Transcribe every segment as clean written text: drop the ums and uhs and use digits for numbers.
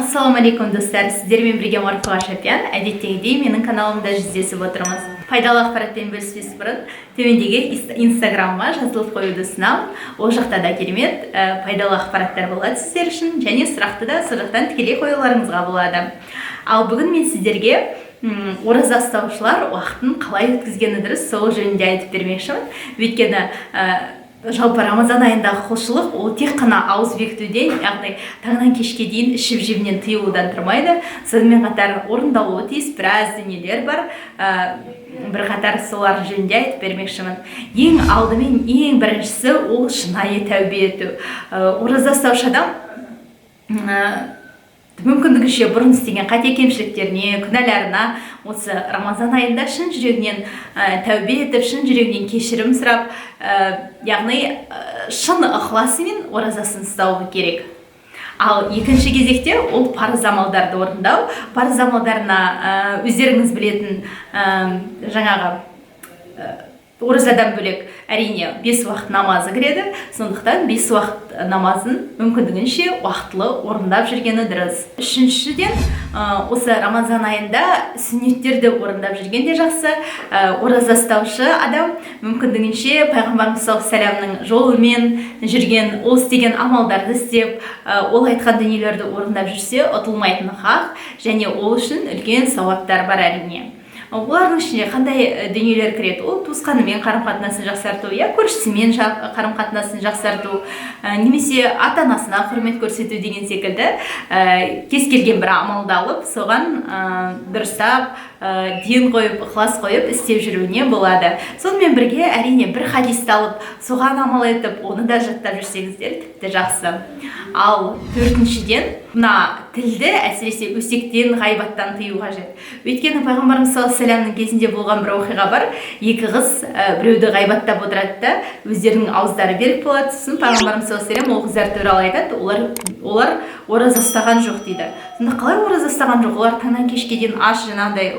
Ассаламу алейкум достар, сіздермен бірге Марфуға Шапиян. Әдеттегідей менің каналымда жүздесіп отырмыз. Пайдалы ақпаратпен бөліспес бұрын төмендегі инстаграмға жазылып қоюды ұсынамын. Ол жақта да керемет пайдалы ақпараттар болады сіздер үшін, және сұрақты да сол жақтан тікелей қоюларыңызға болады. Ал бүгін мен сіздерге ораза ұстаушылар уақытын қалай өткізгені дұрыс, сол жөнінде айтып бермекшімін. Өйткені жалпы Рамазан айындағы құлшылық ол тек қана ауыз бекітуден, яғни таңнан кешке дейін ішіп-жеуінен тыйылудан тұрмайды. Сонымен қатар орындалуы тиіс біраз дүниелер бар. Бірқатар солар жөнінде айтып бермекшімін. Ең алдымен, ең біріншісі ол шынайы тәубе ету. Ораза ұстаушы адам мүмкіндігінше бұрын істеген қате кемшіліктеріне, күнәларына осы Рамазан айында шын жүрегінен тәубе етіп, шын жүрегінен кешірім сұрап, яғни шын ықыласымен оразасын ұстауы керек. Ал екінші кезекте ол парыз амалдарды орындау. Парыз амалдарына өздеріңіз білетін жаңағы оразадан бөлек әрине 5 уақыт намазы кіреді. Сондықтан 5 уақыт намазын мүмкіндігінше уақытылы орындап жүргені дұрыс. Үшіншіден, осы Рамазан айында сүннеттерді орындап жүрген де жақсы. Ораза ұстаушы адам мүмкіндігінше пайғамбарымыз саллаллаху алейхи вассаламның жолымен жүрген, ол істеген амалдарды істеп, ол айтқан дүниелерді орындап жүрсе, ұтылмайтыны хақ, және ол үшін үлкен сауаптар бар әрине. Олардың ішінде қандай дүниелер кіреді? Ол туысқанымен қарым-қатынасын жақсарту, көршісімен қарым-қатынасын жақсарту, немесе ата-анасына құрмет көрсету деген секілді кез келген бір амалды алып, соған дұрыстап, ден қойып, ықылас қойып істеп жүруіне болады. Сонымен бірге әрине бір хадисті алып, соған амал етіп, оны да жаттап жүрсеңіздер тіпті жақсы. Ал төртіншіден, мына тілді әсіресе өсектен, ғайбаттан тыю қажет. Өйткені пайғамбарымыз саллаллаху алейхи вассаламның кезінде болған бір оқиға бар. Екі қыз біреуді ғайбаттап отырады да, өздерінің ауыздары берік болады. Сосын пайғамбарымыз саллаллаху алейхи вассалам ол қыздар туралы айтады, олар ораза ұстаған жоқ дейді. Сонда қалай ораза ұстаған жоқ? Олар таңнан кешке дейін аш жаңағыдай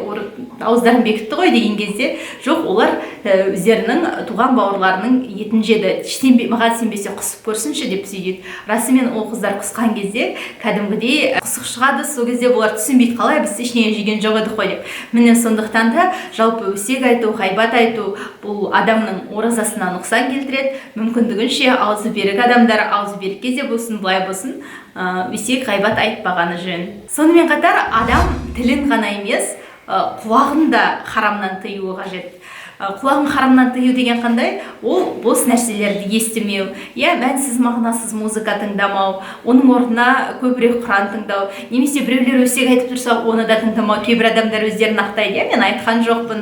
ауыздарын бекітті ғой деген кезде, жоқ, олар өздерінің туған бауырларының етін жеді. Маған сенбесе құсып көрсінші деп сөйлейді. Расымен ол қыздар құсқан кезде кәдімгідей құсық шығады. Сол кезде олар түсінбейді, қалай біз ештеңе жеген жоқ едік қой деп. Міне сондықтан да жалпы өсек айту, ғайбат айту бұл адамның оразасына нұқсан келтіреді. Мүмкіндігінше аузы берік адамдар аузы берік кезде болсын, былай болсын, өсек ғайбат айтпағаны жөн. Сонымен қатар адам тілін ғана емес, құлағын да харамнан тыюы қажет. Құлағын харамнан тыю деген қандай? Ол бос нәрселерді естімеу, мәнсіз мағынасыз музыка тыңдамау, оның орнына көбірек Құран тыңдау, немесе біреулер өсек айтып тұрса, оны да тыңдамау. Кейбір адамдар өздерін ақтайды, мен айтқан жоқпын,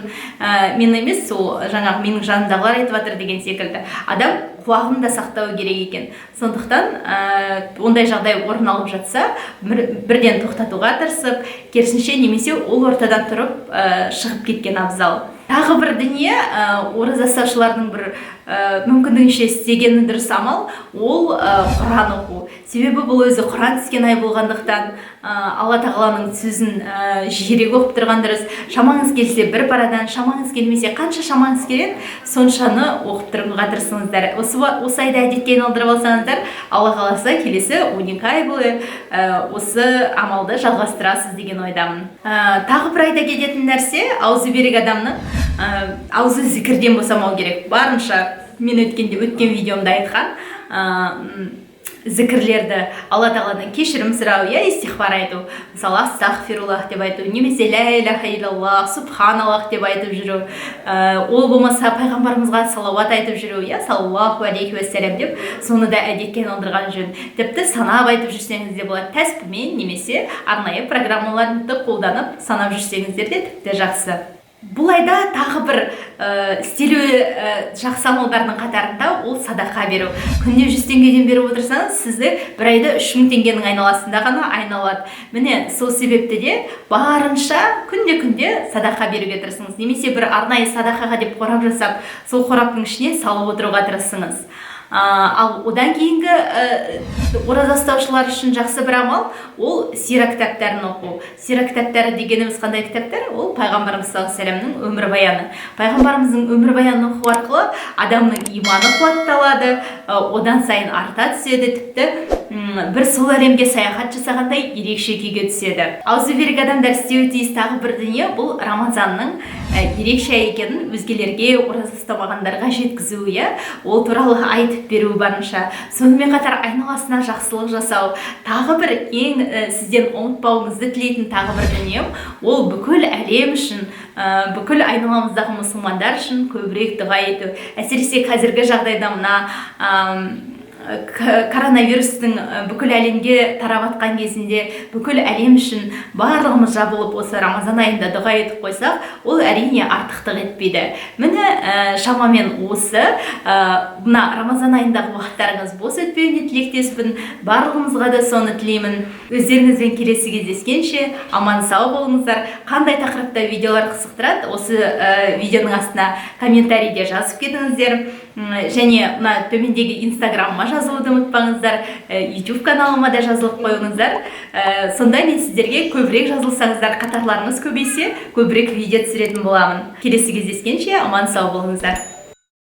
мен емес, сол жаңағы менің жанымдағылар айтып жатыр деген секілді. Адам құлағын да сақтау керек екен. Сондықтан ондай жағдай орын алып жатса, бірден тоқтатуға тырысып, керісінше немесе ол ортадан тұрып шығып кеткен абзал. Тағы бір дүние, ораза ұстаушылардың бір мүмкіндігінше істегені дұрыс амал, ол Құран оқу. Себебі бұл өзі Құран түскен ай болғандықтан, Алла тағаланың сөзін жиірек оқып тұрған дұрыс. Шамаңыз келсе бір парадан, шамаңыз келмесе қанша шамаңыз келеді, соншаны оқып тұруға тырысыңыздар. Осы айда әдетке айналдырып алсаңыздар, Алла қаласа келесі 12 ай бойы осы амалды жалғастырасыз деген ойдамын. Тағы бір айда кететін нәрсе, аузы берік адамның аузы зікірден босамау керек. Барынша мен өткен видеомда айтқан зікірлерді Алла тағаладан кешірім сұрау, истихфар айту, мысалы астағфируллах деп айту, немесе ля иляха иллаллах, субханаллах деп айтып жүру, ол болмаса пайғамбарымызға салауат айтып жүру, саллаллаху алейхи уассалам деп, соны да әдетке айналдырған жөн. Тіпті санап айтып жүрсеңіз де болады, тәспімен немесе арнайы программаларды қолданып санап жүрсеңіздер де тіпті жақсы. Бұл айда тағы бір істелуі жақсы амалдардың қатарында ол садақа беру. Күнде 100 теңгеден беріп отырсаңыз, сізді бір айда 3000 теңгенің айналасында ғана айналады. Міне сол себепті де барынша күнде садақа беруге тырысыңыз. Немесе бір арнайы садақаға деп қорап жасап, сол қораптың ішіне салып отыруға тырысыңыз. Ал одан кейінгі ораза ұстаушылар үшін жақсы бір амал ол сира кітаптарын оқу. Сира кітаптары дегеніміз қандай кітаптар? Ол пайғамбарымыз саллаллаху алейхи вассаламның өмірбаяны. Пайғамбарымыздың өмірбаянын оқу арқылы адамның иманы қуатталады, одан сайын арта түседі, тіпті бір сол әлемге саяхат жасағандай ерекше күйге түседі. Аузы берік адамдар істеуі тиіс тағы бір дүние бұл Рамазанның ерекше екенін өзгелерге, ораза ұстамағандарға жеткізу, ол туралы айтып беру барынша. Сонымен қатар айналасына жақсылық жасау, тағы бір ең сізден ұмытпауыңызды тілейтін тағы бір дүнием, ол бүкіл әлем үшін, бүкіл айналамыздағы мұсылмандар үшін көбірек дұға ету. Әсіресе қазіргі жағдайда мына коронавирустың бүкіл әлемге тарап атқан кезінде бүкіл әлем үшін барлығымыз жабылып осы Рамазан айында дұға етіп қойсақ, ол әрине артықтық етпейді. Міне шамамен осы мына Рамазан айындағы уақыттарыңыз бос өтпеуіне тілектеспін. Барлығымызға да соны тілеймін. Өздеріңізбен келесі кездескенше аман сау болыңыздар. Қандай тақырыпта видеолар қызықтырады, осы видеоның астына комментарийде жазып кетіңіздер. Және мына төмендегі инстаграмыма жазылуды ұмытпаңыздар, YouTube каналыма да жазылып қойыңыздар. Сонда мен сіздерге көбірек жазылсаңыздар, қатарларыңыз көбейсе, көбірек видео түсіретін боламын. Келесі кездескенше аман сау болыңыздар.